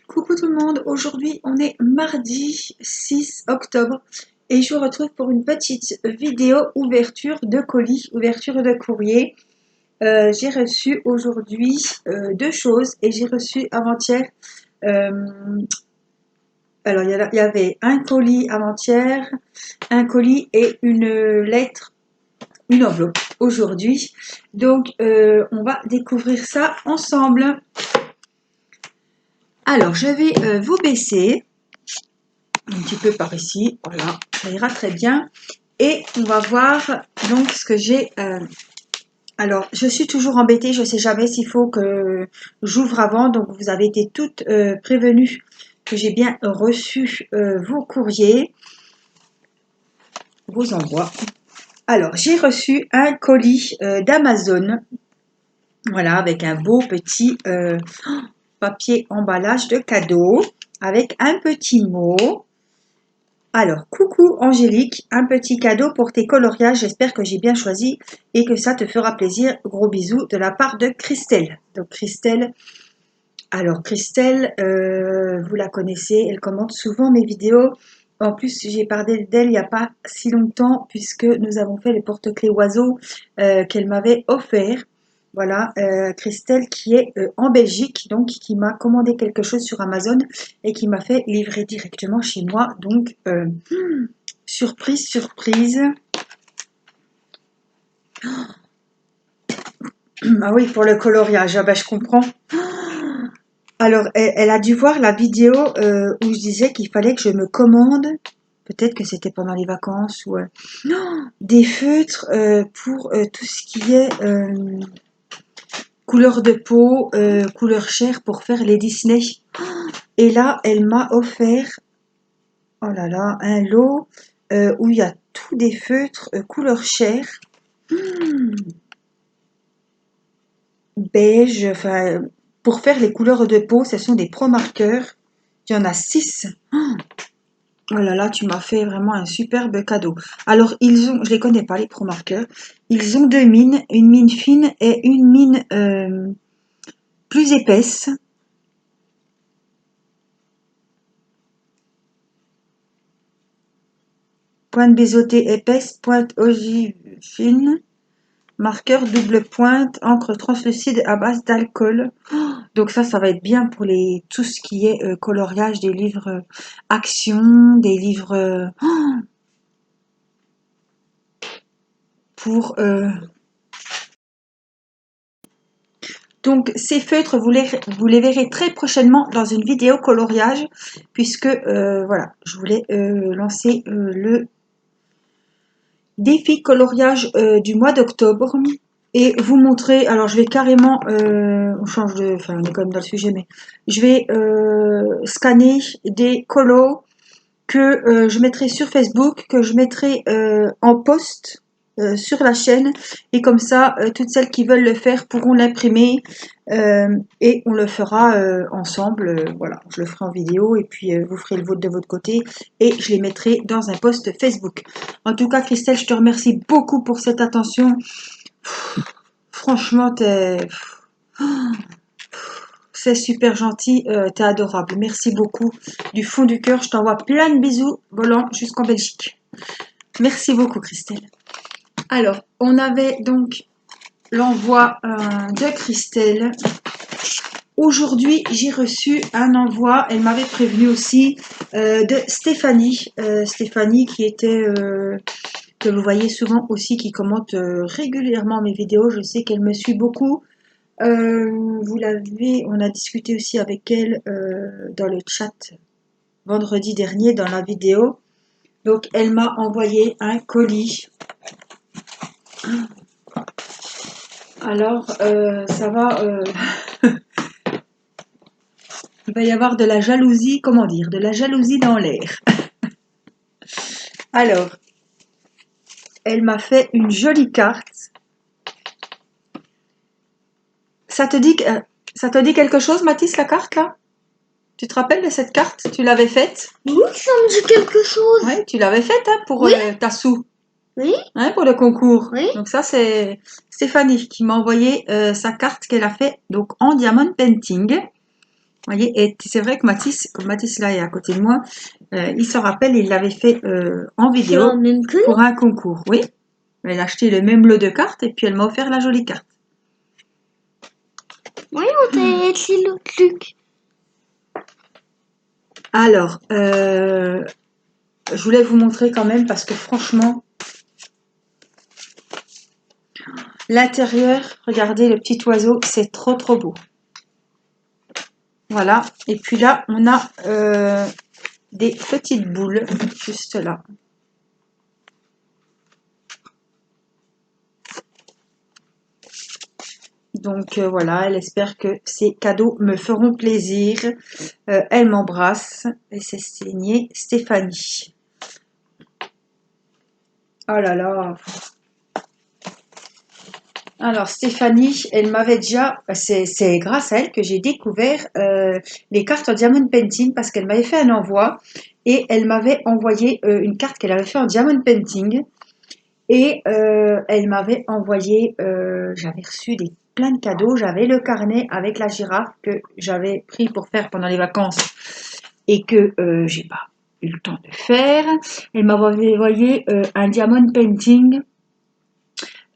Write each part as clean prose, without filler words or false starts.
Coucou tout le monde, aujourd'hui on est mardi 6 octobre et je vous retrouve pour une petite vidéo ouverture de colis, ouverture de courrier. J'ai reçu aujourd'hui deux choses et j'ai reçu avant-hier, alors il y avait un colis avant-hier, un colis et une lettre, une enveloppe aujourd'hui. Donc on va découvrir ça ensemble. Alors je vais vous baisser un petit peu par ici, voilà, ça ira très bien. Et on va voir donc ce que j'ai. Alors, je suis toujours embêtée, je ne sais jamais s'il faut que j'ouvre avant. Donc, vous avez été toutes prévenues que j'ai bien reçu vos courriers, vos envois. Alors, j'ai reçu un colis d'Amazon, voilà, avec un beau petit papier emballage de cadeau, avec un petit mot. Alors, coucou Angélique, un petit cadeau pour tes coloriages, j'espère que j'ai bien choisi et que ça te fera plaisir. Gros bisous de la part de Christelle. Donc Christelle, alors Christelle, vous la connaissez, elle commente souvent mes vidéos. En plus, j'ai parlé d'elle il n'y a pas si longtemps puisque nous avons fait les porte-clés oiseaux qu'elle m'avait offert. Voilà, Christelle qui est en Belgique, donc qui m'a commandé quelque chose sur Amazon et qui m'a fait livrer directement chez moi. Donc, surprise, surprise. Ah oui, pour le coloriage, ah bah, je comprends. Alors, elle a dû voir la vidéo où je disais qu'il fallait que je me commande, peut-être que c'était pendant les vacances, ou des feutres pour tout ce qui est couleur de peau, couleur chair pour faire les Disney. Et là, elle m'a offert, oh là là, un lot où il y a tous des feutres couleur chair, beige, enfin, pour faire les couleurs de peau, ce sont des pro marqueurs. Il y en a 6. Oh là là, tu m'as fait vraiment un superbe cadeau. Alors, ils ont, je les connais pas, les pro marqueurs. Ils ont deux mines, une mine fine et une mine plus épaisse. Pointe biseautée épaisse, pointe ogive fine, marqueur double pointe, encre translucide à base d'alcool. Donc ça va être bien pour les tout ce qui est coloriage des livres action, des livres pour donc ces feutres vous les verrez très prochainement dans une vidéo coloriage puisque voilà, je voulais lancer le défi coloriage du mois d'octobre et vous montrer. Alors je vais carrément on change de, enfin on est quand même dans le sujet, mais je vais scanner des colos que je mettrai sur Facebook, que je mettrai en post sur la chaîne, et comme ça toutes celles qui veulent le faire pourront l'imprimer et on le fera ensemble. Voilà, je le ferai en vidéo et puis vous ferez le vôtre de votre côté et je les mettrai dans un post Facebook. En tout cas Christelle, je te remercie beaucoup pour cette attention. Franchement, c'est super gentil, t'es adorable. Merci beaucoup. Du fond du cœur, je t'envoie plein de bisous volants jusqu'en Belgique. Merci beaucoup, Christelle. Alors, on avait donc l'envoi de Christelle. Aujourd'hui, j'ai reçu un envoi, elle m'avait prévenu aussi, de Stéphanie. Stéphanie qui était, que vous voyez souvent aussi, qui commente régulièrement mes vidéos. Je sais qu'elle me suit beaucoup. Vous l'avez, on a discuté aussi avec elle dans le chat vendredi dernier dans la vidéo. Donc elle m'a envoyé un colis. Alors ça va, il va y avoir de la jalousie, comment dire, de la jalousie dans l'air. Alors, elle m'a fait une jolie carte. Ça te dit quelque chose, Mathis, la carte là? Tu te rappelles de cette carte? Tu l'avais faite? Oui, ça me dit quelque chose. Oui, tu l'avais faite hein, pour Oui. ta sou. Oui. Hein, pour le concours. Oui. Donc ça, c'est Stéphanie qui m'a envoyé sa carte qu'elle a fait donc en diamond painting. voyez, et c'est vrai que Mathis, comme Mathis là est à côté de moi, il se rappelle, il l'avait fait en C'est la vidéo même que pour un concours, oui. Elle a acheté le même lot de cartes et puis elle m'a offert la jolie carte. moi. Oui, on t'a écrit le truc. Alors, je voulais vous montrer quand même parce que franchement, l'intérieur, regardez le petit oiseau, c'est trop trop beau. Voilà, et puis là, on a des petites boules juste là. Donc voilà, elle espère que ces cadeaux me feront plaisir. Elle m'embrasse et c'est signé Stéphanie. Oh là là. Alors Stéphanie, elle m'avait déjà, c'est grâce à elle que j'ai découvert les cartes en diamond painting parce qu'elle m'avait fait un envoi et elle m'avait envoyé une carte qu'elle avait fait en diamond painting et elle m'avait envoyé, j'avais reçu plein de cadeaux, j'avais le carnet avec la girafe que j'avais pris pour faire pendant les vacances et que j'ai pas eu le temps de faire. Elle m'avait envoyé un diamond painting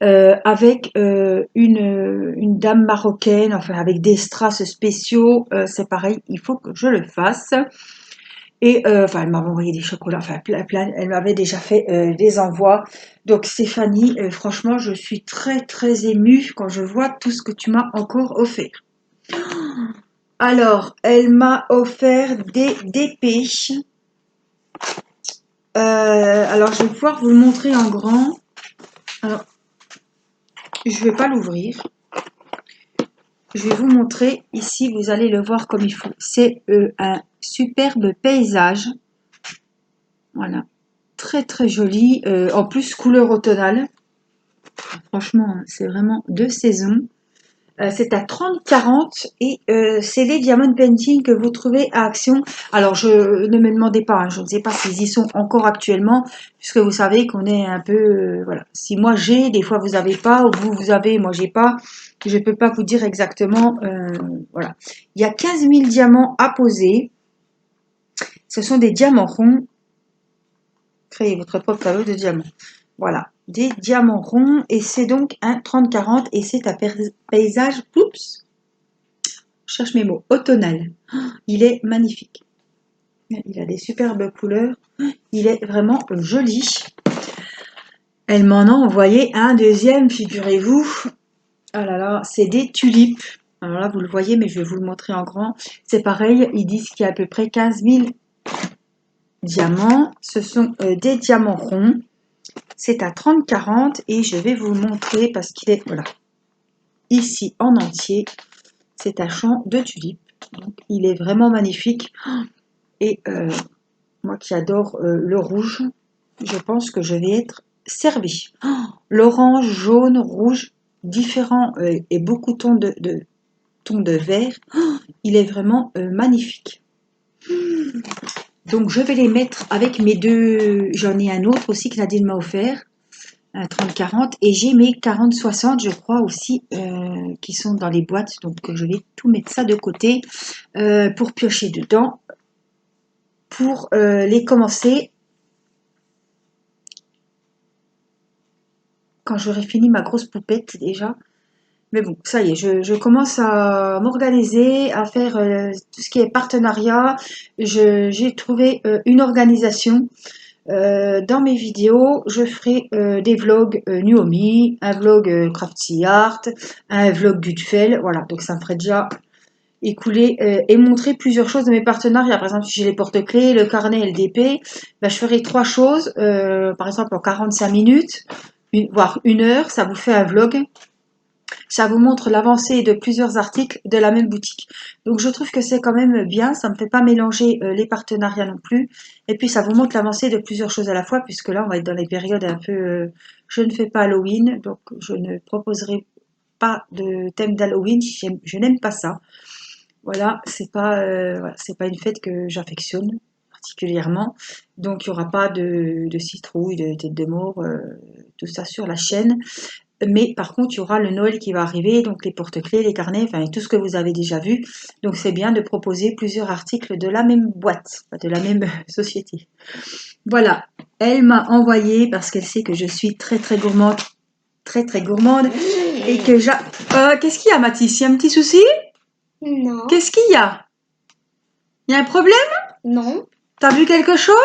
avec une dame marocaine, enfin avec des strass spéciaux. C'est pareil, il faut que je le fasse. Et enfin, elle m'avait envoyé des chocolats, enfin elle m'avait déjà fait des envois. Donc Stéphanie, franchement, je suis très très émue quand je vois tout ce que tu m'as encore offert. Alors, elle m'a offert des dépêches. Alors, je vais pouvoir vous le montrer en grand. Alors, je vais pas l'ouvrir. Je vais vous montrer. Ici, vous allez le voir comme il faut. C'est un superbe paysage. Voilà. Très, très joli. En plus, couleur automnale. Franchement, c'est vraiment de saison. C'est à 30-40 et c'est les Diamond Painting que vous trouvez à Action. Alors, ne me demandez pas, hein, je ne sais pas s'ils y sont encore actuellement, puisque vous savez qu'on est un peu... voilà. Si moi j'ai, des fois vous avez pas, ou vous avez, moi j'ai pas. Je ne peux pas vous dire exactement. Voilà. Il y a 15 000 diamants à poser. Ce sont des diamants ronds. Créez votre propre tableau de diamants. Voilà, des diamants ronds et c'est donc un 30-40 et c'est un paysage, oups, je cherche mes mots, automnal. Il est magnifique. Il a des superbes couleurs. Il est vraiment joli. Elle m'en a envoyé un deuxième, figurez-vous. Ah là là, c'est des tulipes. Alors là, vous le voyez, mais je vais vous le montrer en grand. C'est pareil, ils disent qu'il y a à peu près 15 000 diamants. Ce sont des diamants ronds. C'est à 30-40 et je vais vous le montrer parce qu'il est, voilà, ici en entier. C'est un champ de tulipes. Donc, il est vraiment magnifique. Et moi qui adore le rouge, je pense que je vais être servie. L'orange, jaune, rouge, différents et beaucoup tons de vert. Il est vraiment magnifique. Donc je vais les mettre avec mes deux. J'en ai un autre aussi que Nadine m'a offert, un 30-40. Et j'ai mes 40-60, je crois aussi, qui sont dans les boîtes. Donc je vais tout mettre ça de côté pour piocher dedans. Pour les commencer quand j'aurai fini ma grosse poupette déjà. Mais bon, ça y est, je commence à m'organiser, à faire tout ce qui est partenariat. J'ai trouvé une organisation. Dans mes vidéos, je ferai des vlogs Nuomi, un vlog Craftsy Art, un vlog Gutfeld. Voilà, donc ça me ferait déjà écouler et montrer plusieurs choses de mes partenariats. Par exemple, si j'ai les porte-clés, le carnet LDP, ben, je ferai trois choses, par exemple en 45 minutes, voire une heure, ça vous fait un vlog. Ça vous montre l'avancée de plusieurs articles de la même boutique. Donc je trouve que c'est quand même bien, ça ne me fait pas mélanger les partenariats non plus. Et puis ça vous montre l'avancée de plusieurs choses à la fois, puisque là on va être dans les périodes un peu... je ne fais pas Halloween, donc je ne proposerai pas de thème d'Halloween, je n'aime pas ça. Voilà, voilà, c'est pas une fête que j'affectionne particulièrement. Donc il n'y aura pas de citrouille, de tête de mort, tout ça sur la chaîne. mais par contre, il y aura le Noël qui va arriver, donc les porte-clés, les carnets, enfin tout ce que vous avez déjà vu. Donc c'est bien de proposer plusieurs articles de la même boîte, de la même société. Voilà, elle m'a envoyé parce qu'elle sait que je suis très très gourmande, et que qu'est-ce qu'il y a, Mathis? Il y a un petit souci? Non. Qu'est-ce qu'il y a? Il y a un problème? Non. T'as vu quelque chose?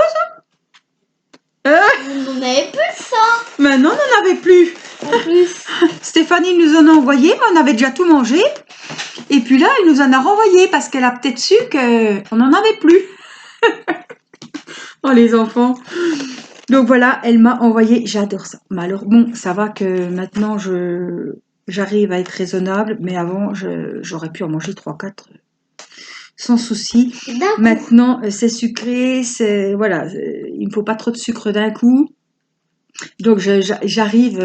Vous n'en avez plus ça. Mais non, on n'en avait plus. En plus. Stéphanie nous en a envoyé, mais on avait déjà tout mangé. Et puis là, elle nous en a renvoyé parce qu'elle a peut-être su qu'on n'en avait plus. Oh, les enfants. Donc voilà, elle m'a envoyé, j'adore ça. Mais alors, bon, ça va que maintenant, j'arrive à être raisonnable, mais avant, j'aurais pu en manger 3-4 sans souci. Maintenant, c'est sucré, voilà, il ne faut pas trop de sucre d'un coup. Donc, j'arrive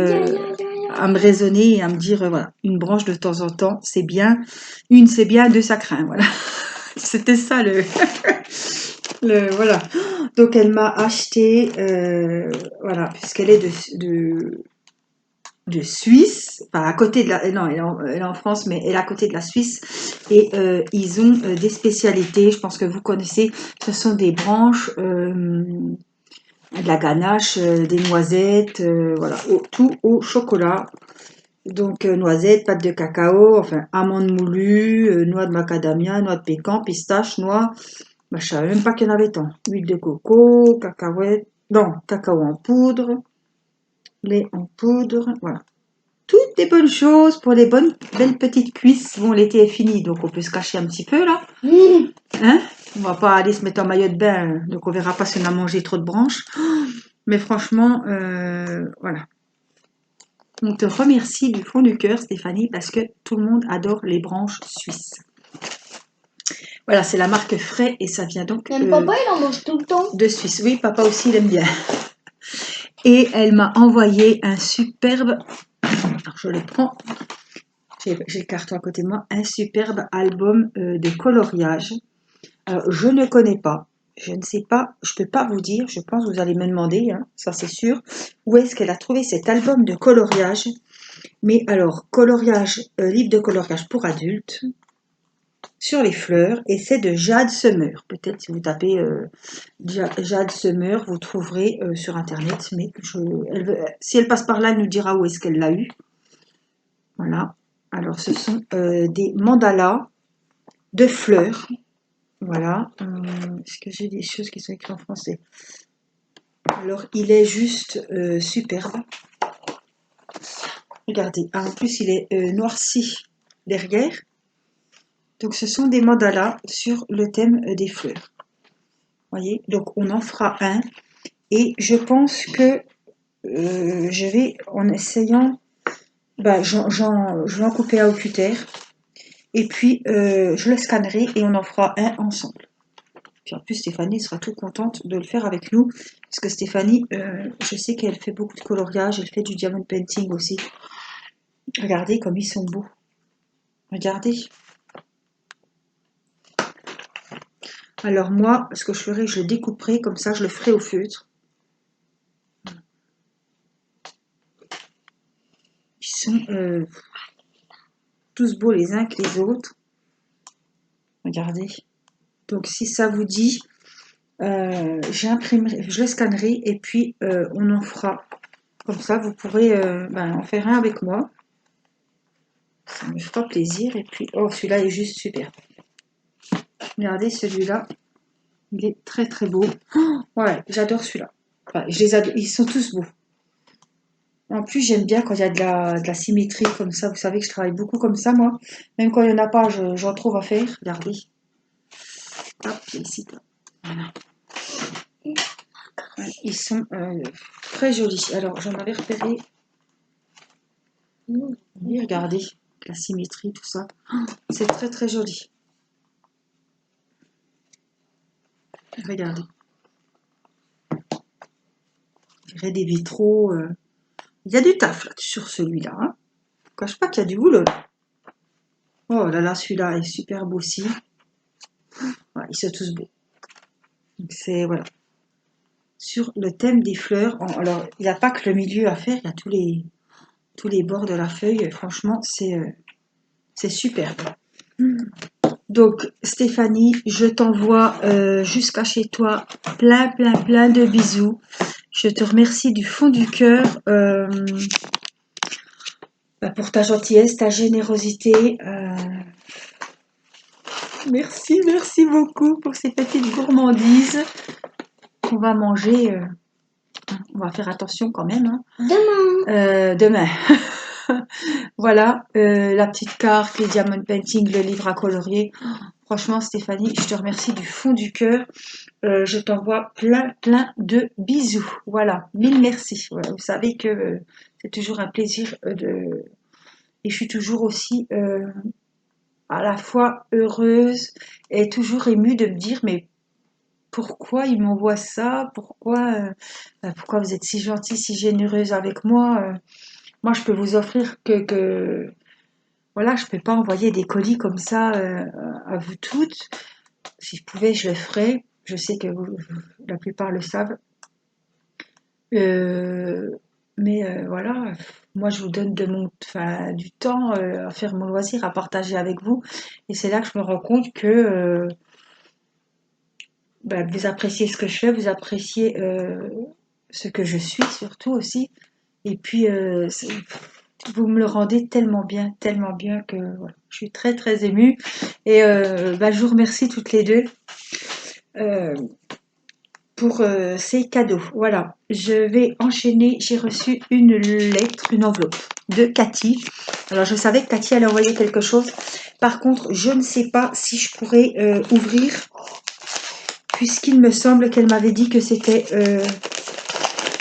à me raisonner et à me dire, voilà, une branche de temps en temps, c'est bien. Une, c'est bien, deux, ça craint, voilà. C'était ça voilà. Donc, elle m'a acheté, voilà, puisqu'elle est de Suisse, enfin à côté de la, non, elle est en France, mais elle est à côté de la Suisse, et ils ont des spécialités, je pense que vous connaissez, ce sont des branches, de la ganache, des noisettes, voilà, tout au chocolat. Donc noisettes, pâte de cacao, enfin amandes moulues, noix de macadamia, noix de pécan, pistache, noix, bah, je savais même pas qu'il y en avait tant. Huile de coco, cacahuètes, non, cacao en poudre, lait en poudre, voilà. Toutes des bonnes choses pour les bonnes, belles petites cuisses. Bon, l'été est fini, donc on peut se cacher un petit peu là. Hein? On va pas aller se mettre en maillot de bain, donc on verra pas si on a mangé trop de branches. Mais franchement, voilà. On te remercie du fond du cœur, Stéphanie, parce que tout le monde adore les branches suisses. Voilà, c'est la marque Frais et ça vient donc Même papa, il en mange tout le temps. de Suisse. Oui, papa aussi, il aime bien. Et elle m'a envoyé un superbe, alors je le prends, j'ai le carton à côté de moi, un superbe album de coloriage. Alors, je ne connais pas, je ne sais pas, je ne peux pas vous dire, je pense que vous allez me demander, hein, ça c'est sûr, où est-ce qu'elle a trouvé cet album de coloriage. Mais alors, coloriage, livre de coloriage pour adultes, sur les fleurs, et c'est de Jade Summer. Peut-être si vous tapez Jade Summer, vous trouverez sur internet, mais si elle passe par là, elle nous dira où est-ce qu'elle l'a eu. Voilà. Alors, ce sont des mandalas de fleurs. Voilà. Est-ce que j'ai des choses qui sont écrites en français? Alors, il est juste superbe. Regardez. Ah, en plus, il est noirci derrière. Donc, ce sont des mandalas sur le thème des fleurs. Voyez, donc on en fera un. Et je pense que je vais, en essayant, bah, je vais en couper un au cutter. Et puis, je le scannerai et on en fera un ensemble. Puis en plus, Stéphanie sera toute contente de le faire avec nous. Parce que Stéphanie, je sais qu'elle fait beaucoup de coloriage. Elle fait du diamond painting aussi. Regardez comme ils sont beaux. Regardez. Alors moi, ce que je ferai, je le découperai. Comme ça, je le ferai au feutre. Ils sont tous beaux les uns que les autres. Regardez. Donc si ça vous dit, j'imprimerai, je le scannerai et puis on en fera. Comme ça, vous pourrez en faire un avec moi. Ça me fera plaisir. Et puis, oh, celui-là est juste super. Regardez celui-là. Il est très très beau. Oh, ouais, j'adore celui-là. Enfin, je les adore. Ils sont tous beaux. En plus, j'aime bien quand il y a de la symétrie comme ça. Vous savez que je travaille beaucoup comme ça, moi. Même quand il n'y en a pas, j'en trouve à faire. Regardez. Hop, ici. Voilà. Ouais, ils sont très jolis. Alors, j'en avais repéré. Oui, regardez. La symétrie, tout ça. Oh, c'est très très joli. Regardez. Je dirais des vitraux. Il y a du taf là, sur celui-là. Hein. Je ne cache pas qu'il y a du boulot là. Oh là là, celui-là est super beau aussi. Ouais, ils sont tous beaux. Donc c'est voilà. Sur le thème des fleurs, alors il n'y a pas que le milieu à faire, il y a tous les. tous les bords de la feuille, franchement, c'est superbe. Donc, Stéphanie, je t'envoie jusqu'à chez toi plein de bisous. Je te remercie du fond du cœur pour ta gentillesse, ta générosité. Merci beaucoup pour ces petites gourmandises qu'on va manger. On va faire attention quand même. Hein. Demain. Voilà, la petite carte, les diamond painting, le livre à colorier. Franchement, Stéphanie, je te remercie du fond du cœur. Je t'envoie plein de bisous. Voilà, mille merci. Voilà, vous savez que c'est toujours un plaisir et je suis toujours aussi à la fois heureuse et toujours émue de me dire mais pourquoi il m'envoie ça? Pourquoi vous êtes si gentille, si généreuse avec moi? Moi, je peux vous offrir voilà, je peux pas envoyer des colis comme ça à vous toutes. Si je pouvais, je le ferais. Je sais que la plupart le savent. Mais voilà, moi je vous donne du temps à faire mon loisir, à partager avec vous. Et c'est là que je me rends compte que vous appréciez ce que je fais, vous appréciez ce que je suis surtout aussi. Et puis vous me le rendez tellement bien que voilà, je suis très émue. Et je vous remercie toutes les deux. Pour ces cadeaux. Voilà, je vais enchaîner. J'ai reçu une lettre, une enveloppe de Cathy. Alors, je savais que Cathy allait envoyer quelque chose. Par contre, je ne sais pas si je pourrais ouvrir, puisqu'il me semble qu'elle m'avait dit que c'était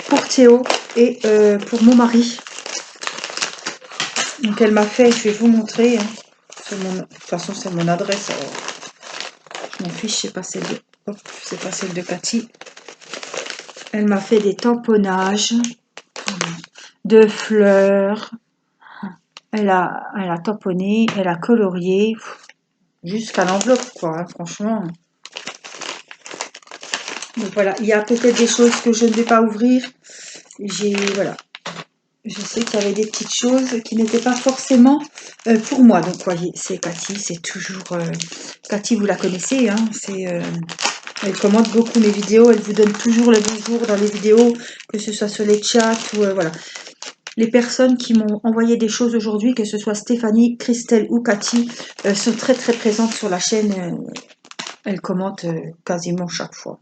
pour Théo et pour mon mari. Donc, elle m'a fait, je vais vous montrer. Hein, de toute façon, c'est mon adresse. Alors, je m'en fiche, c'est pas celle de... Hop, c'est pas celle de Cathy. Elle m'a fait des tamponnages de fleurs. Elle a tamponné, elle a colorié jusqu'à l'enveloppe, quoi, hein, franchement. Donc voilà, il y a peut-être des choses que je ne vais pas ouvrir. Voilà, je sais qu'il y avait des petites choses qui n'étaient pas forcément pour moi. Donc voyez, c'est Cathy, c'est toujours Cathy, vous la connaissez, hein, elle commente beaucoup mes vidéos, elle vous donne toujours le bonjour dans les vidéos, que ce soit sur les chats ou voilà. Les personnes qui m'ont envoyé des choses aujourd'hui, que ce soit Stéphanie, Christelle ou Cathy, sont très présentes sur la chaîne. Elles commentent quasiment chaque fois.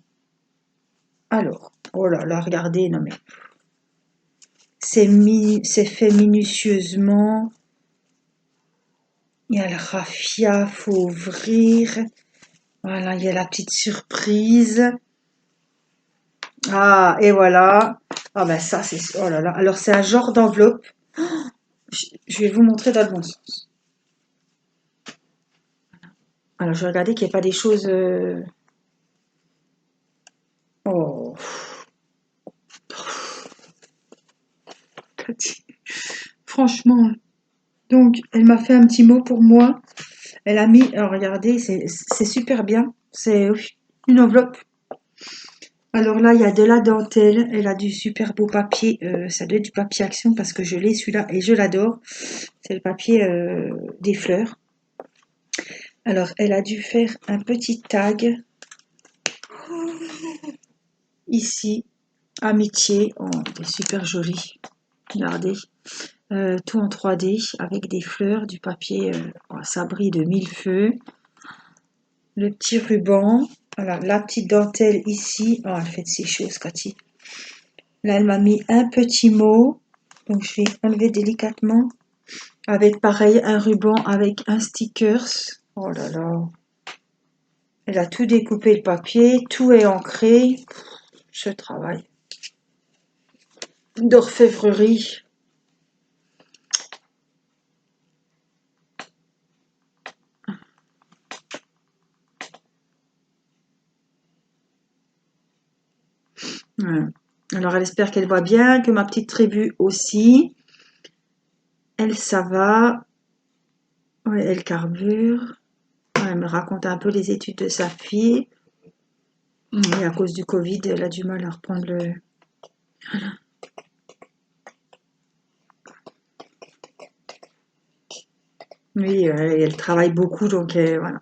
Alors, oh là là, regardez, non mais c'est fait minutieusement. Il y a le raffia, faut ouvrir. Voilà, il y a la petite surprise. Ah, et voilà. Ah ben ça, c'est... Oh là là. Alors, c'est un genre d'enveloppe. Je vais vous montrer dans le bon sens. Alors, je vais regarder qu'il n'y ait pas des choses... Oh. Franchement. Donc, elle m'a fait un petit mot pour moi. Elle a mis... Alors, regardez, c'est super bien. C'est une enveloppe. Alors là, il y a de la dentelle. Elle a du super beau papier. Ça doit être du papier Action parce que je l'ai celui-là et je l'adore. C'est le papier des fleurs. Alors, elle a dû faire un petit tag ici. Amitié. Oh, c'est super joli. Regardez. Tout en 3D avec des fleurs, du papier. Ça brille de mille feux. Le petit ruban. Voilà, la petite dentelle ici. Oh, elle fait de ces choses, Cathy. Là, elle m'a mis un petit mot. Donc, je vais enlever délicatement. Avec, pareil, un ruban avec un stickers. Oh là là. Elle a tout découpé le papier. Tout est ancré. Ce travail d'orfèvrerie. Ouais. Alors, elle espère qu'elle va bien, que ma petite tribu aussi. Elle, ça va. Ouais, elle carbure. Ouais, elle me raconte un peu les études de sa fille. Et à cause du Covid, elle a du mal à reprendre le... Oui, elle travaille beaucoup, donc voilà.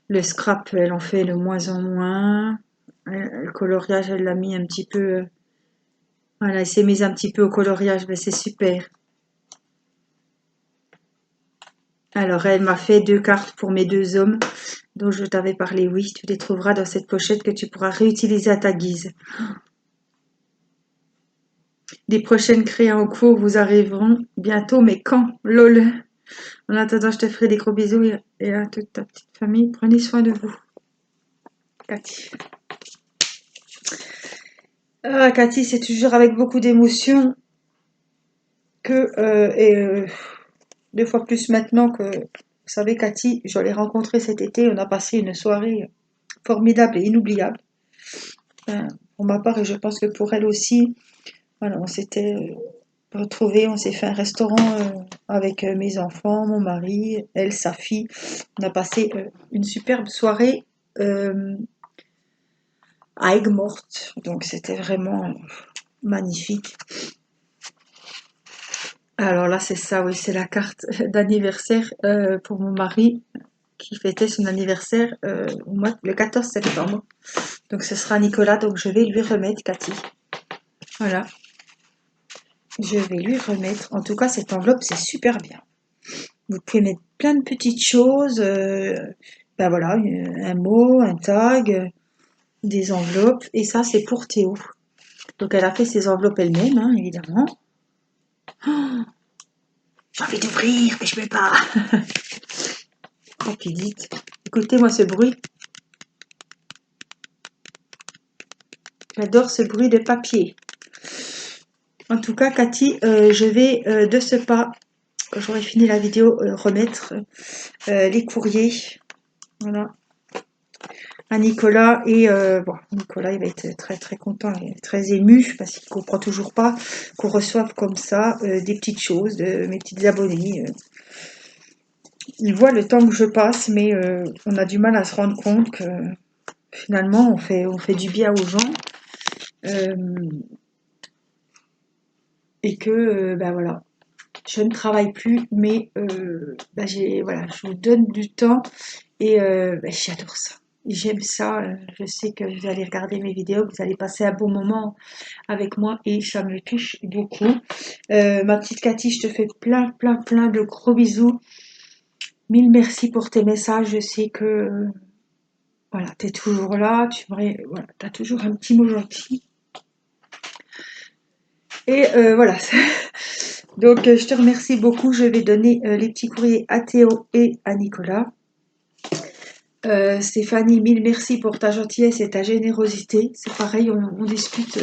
Le scrap, elle en fait de moins en moins. Le coloriage, elle l'a mis un petit peu. Voilà, elle s'est mise un petit peu au coloriage, mais c'est super. Alors, elle m'a fait 2 cartes pour mes 2 hommes dont je t'avais parlé. Oui, tu les trouveras dans cette pochette que tu pourras réutiliser à ta guise. Les prochaines créas en cours vous arriveront bientôt, mais quand? Lol. En attendant, je te ferai des gros bisous et à toute ta petite famille. Prenez soin de vous. Cathy. Ah, Cathy, c'est toujours avec beaucoup d'émotion que, 2 fois plus maintenant que, vous savez, Cathy, je l'ai rencontrée cet été. On a passé une soirée formidable et inoubliable. Pour ma part, et je pense que pour elle aussi. Voilà, on s'était retrouvés, on s'est fait un restaurant avec mes enfants, mon mari, elle, sa fille. On a passé une superbe soirée à Aigues-Mortes. Donc c'était vraiment magnifique. Alors là, c'est ça, oui, c'est la carte d'anniversaire pour mon mari qui fêtait son anniversaire le 14 septembre. Donc ce sera Nicolas, donc je vais lui remettre, Cathy. Voilà, je vais lui remettre. En tout cas, cette enveloppe, c'est super bien. Vous pouvez mettre plein de petites choses. Ben voilà, un mot, un tag, des enveloppes. Et ça, c'est pour Théo. Donc elle a fait ses enveloppes elle-même, hein, évidemment. J'ai envie d'ouvrir, mais je ne peux pas. Rapidite. Écoutez-moi ce bruit. J'adore ce bruit de papier. En tout cas, Cathy, je vais de ce pas, quand j'aurai fini la vidéo, remettre les courriers. Voilà. À Nicolas. Et bon, Nicolas, il va être très très content et très ému parce qu'il comprend toujours pas qu'on reçoive comme ça des petites choses de mes petites abonnées. Il voit le temps que je passe, mais on a du mal à se rendre compte que finalement on fait du bien aux gens euh, et que ben voilà, je ne travaille plus, mais ben voilà, je vous donne du temps et ben j'adore ça. J'aime ça, je sais que vous allez regarder mes vidéos, que vous allez passer un bon moment avec moi et ça me touche beaucoup. Ma petite Cathy, je te fais plein, plein, plein de gros bisous. Mille merci pour tes messages. Je sais que voilà, tu es toujours là. Voilà, as toujours un petit mot gentil. Et voilà. Donc, je te remercie beaucoup. Je vais donner les petits courriers à Théo et à Nicolas. Stéphanie, mille merci pour ta gentillesse et ta générosité. C'est pareil, on discute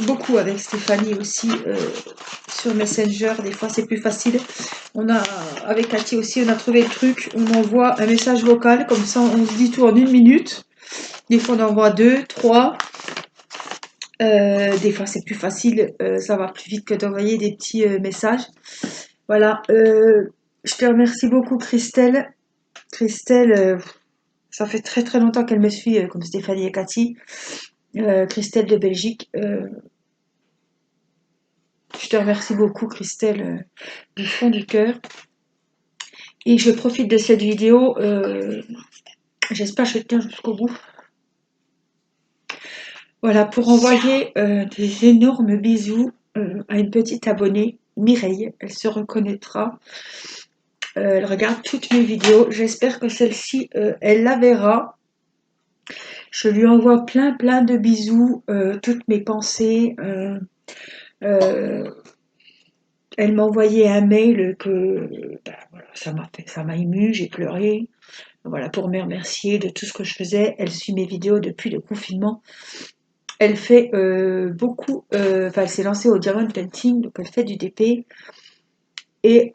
beaucoup avec Stéphanie aussi sur Messenger. Des fois, c'est plus facile. Avec Cathy aussi, on a trouvé le truc. On envoie un message vocal, comme ça, on se dit tout en 1 minute. Des fois, on envoie 2, 3. Des fois, c'est plus facile. Ça va plus vite que d'envoyer des petits messages. Voilà. Je te remercie beaucoup, Christelle. Christelle, ça fait très très longtemps qu'elle me suit, comme Stéphanie et Cathy. Christelle de Belgique. Je te remercie beaucoup, Christelle, du fond du cœur. Et je profite de cette vidéo. J'espère que je tiens jusqu'au bout. Voilà, pour envoyer des énormes bisous à une petite abonnée, Mireille. Elle se reconnaîtra. Elle regarde toutes mes vidéos. J'espère que celle-ci, elle la verra. Je lui envoie plein plein de bisous, toutes mes pensées. Elle m'a envoyé un mail que ben, voilà, ça m'a ému, j'ai pleuré. Voilà, pour me remercier de tout ce que je faisais. Elle suit mes vidéos depuis le confinement. Elle fait beaucoup, enfin elle s'est lancée au diamond painting, donc elle fait du DP. Et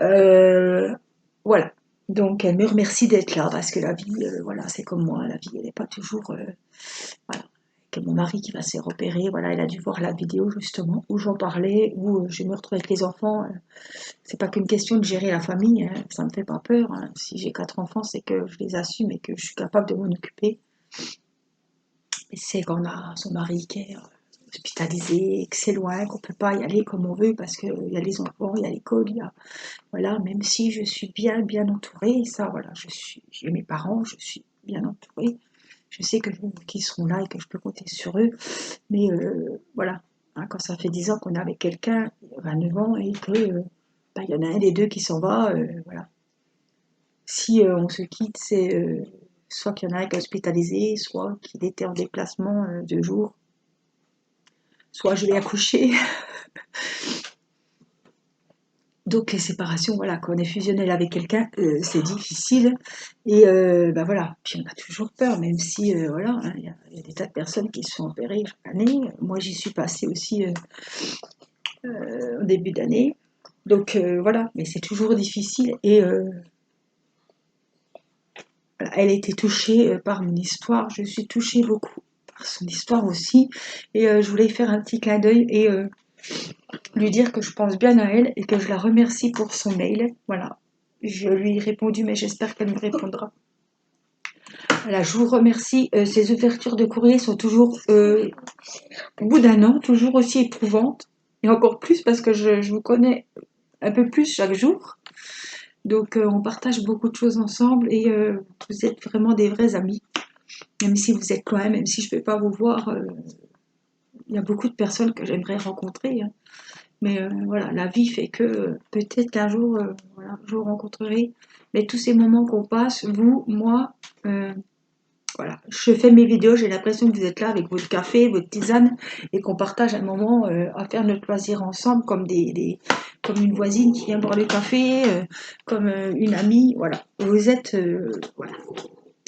voilà. Donc elle me remercie d'être là parce que la vie, voilà, c'est comme moi, la vie elle n'est pas toujours, voilà. Que mon mari qui va se repérer, voilà, il a dû voir la vidéo justement où j'en parlais, où je me retrouve avec les enfants. C'est pas qu'une question de gérer la famille, hein, ça me fait pas peur. Hein. Si j'ai 4 enfants, c'est que je les assume et que je suis capable de m'en occuper. Et c'est qu'on a son mari qui est hospitalisé, que c'est loin, qu'on peut pas y aller comme on veut parce qu'il y a les enfants, il y a l'école, il y a voilà, même si je suis bien entourée, ça voilà, j'ai mes parents, je suis bien entourée. Je sais qu'ils seront là et que je peux compter sur eux, mais voilà, hein, quand ça fait 10 ans qu'on est avec quelqu'un, 29 ans, et que bah, il y en a un des deux qui s'en va, voilà. Si on se quitte, c'est soit qu'il y en a un qui est hospitalisé, soit qu'il était en déplacement 2 jours, soit je l'ai accouché. Donc les séparations, voilà, quand on est fusionnel avec quelqu'un, c'est difficile. Et ben voilà, puis on a toujours peur, même si voilà, hein, y a des tas de personnes qui se font opérer chaque année. Moi j'y suis passée aussi au début d'année. Donc voilà, mais c'est toujours difficile. Et voilà, elle a été touchée par mon histoire. Je suis touchée beaucoup par son histoire aussi. Et je voulais faire un petit clin d'œil et lui dire que je pense bien à elle et que je la remercie pour son mail. Voilà. Je lui ai répondu, mais j'espère qu'elle me répondra. Voilà, je vous remercie. Ces ouvertures de courrier sont toujours, au bout d'un an, toujours aussi éprouvantes. Et encore plus parce que je vous connais un peu plus chaque jour. Donc, on partage beaucoup de choses ensemble et vous êtes vraiment des vrais amis. Même si vous êtes loin, même si je ne vais pas vous voir, il y a beaucoup de personnes que j'aimerais rencontrer. Hein. Mais voilà, la vie fait que peut-être qu'un jour, voilà, je vous rencontrerai. Mais tous ces moments qu'on passe, vous, moi, voilà, je fais mes vidéos, j'ai l'impression que vous êtes là avec votre café, votre tisane, et qu'on partage un moment à faire notre loisir ensemble, comme comme une voisine qui vient boire le café, comme une amie. Voilà, vous êtes voilà,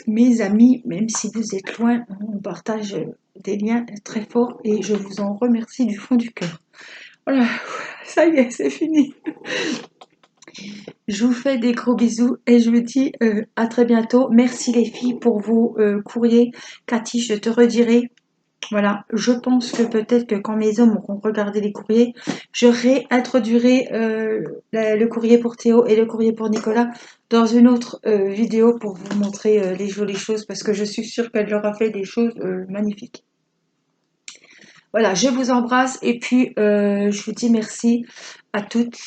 mes amis, même si vous êtes loin, on partage des liens très forts, et je vous en remercie du fond du cœur. Voilà, ça y est, c'est fini. Je vous fais des gros bisous et je vous dis à très bientôt. Merci les filles pour vos courriers. Cathy, je te redirai. Voilà, je pense que peut-être que quand mes hommes auront regardé les courriers, je réintroduirai le courrier pour Théo et le courrier pour Nicolas dans une autre vidéo pour vous montrer les jolies choses parce que je suis sûre qu'elle leur a fait des choses magnifiques. Voilà, je vous embrasse et puis je vous dis merci à toutes,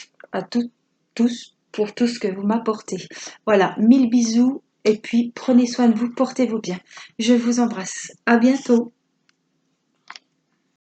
tous pour tout ce que vous m'apportez. Voilà, 1000 bisous et puis prenez soin de vous, portez-vous bien. Je vous embrasse. À bientôt.